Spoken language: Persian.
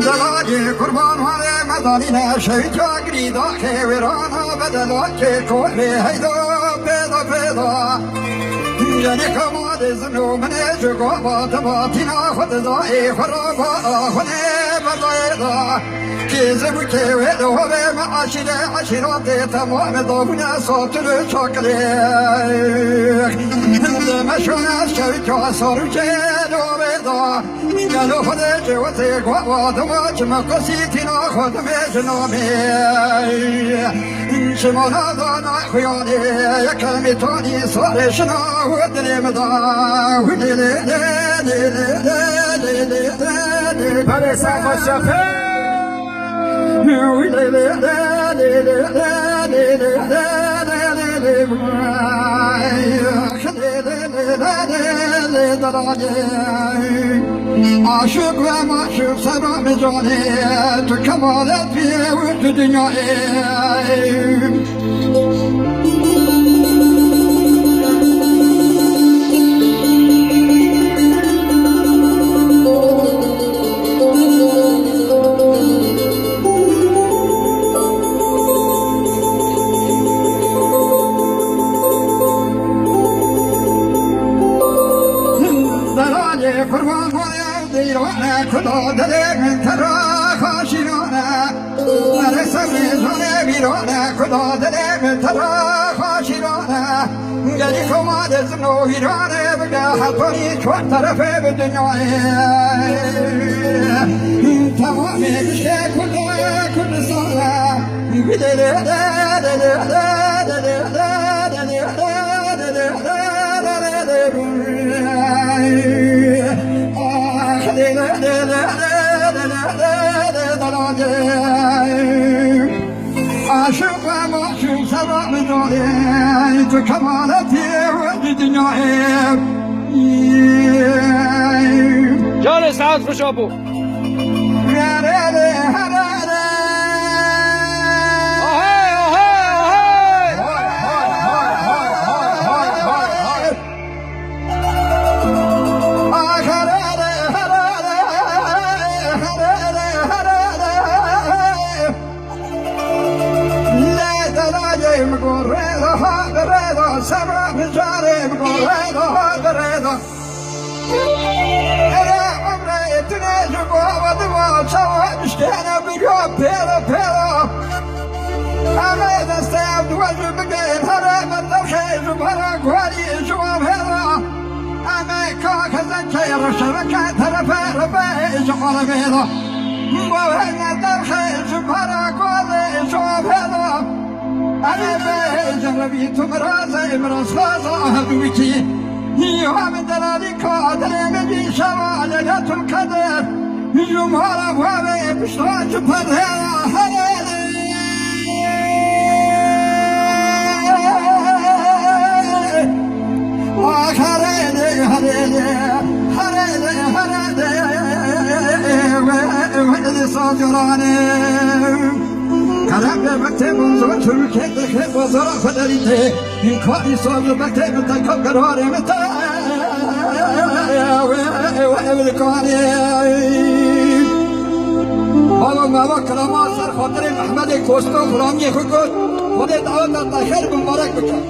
دلالی قربان واره مدالینه شیطا گریدا که ویرانا بدلا که کولی هیدا پیدا پیدا یعنی کمال زنو منه جگو با تباتینا خود زایی خرابا خونه بردایدا که زبو که ویدو به معاشره عشیرات تمام دابونه ساتر چاکلی مشونه شیطا سارچه دو بیدا یلو خود جوته گوا دما چما کسیتینا خود میجنامی شما دانا خیالی یکلمی تانی سارشنا و دلیم دا و برای سفر شفه عاشق و معشوق سرام جانه تو کمالت پیه و تو دنیای قربان وارد دیوانه کلا دلم ترا خاشیرانه نرسم میزانه بیرانه کلا دلم ترا خاشیرانه گلی کمال زنو ویرانه بگه حطانی چون طرفه به دنیای تمامی بشه کل ساله عاشق و معشوق سرام جانه تو کمالتی و دنیای جان سعد فشابو سرام جارم قرآن دردا هر عمره تنجو ودوا شوا مشتانا بقى بيرا أنا دستاب دوجو بقين هر من الخير وبرا قوالي جواب هرا أنا كاك زنكير شبكة رفا جوال بيضا وهنا الخير وبرا قوالي جواب هرا أنا بيجن ربيت مرازي مرصاصة هدوكي يوم دلالي قادر مبي شوالة القدر جمهور أبوابي بشراج بردها هلالي هرالي وإذ صاجراني كلام بكتب منظور تركي دخل وزارة خدريته إن كاري صاب بكتب متكب قرار متى وإبلكاني حالا مواد کلمات سر خاطر محمد کوستو فرامی خود خود دعوت در خیر مبارک بکن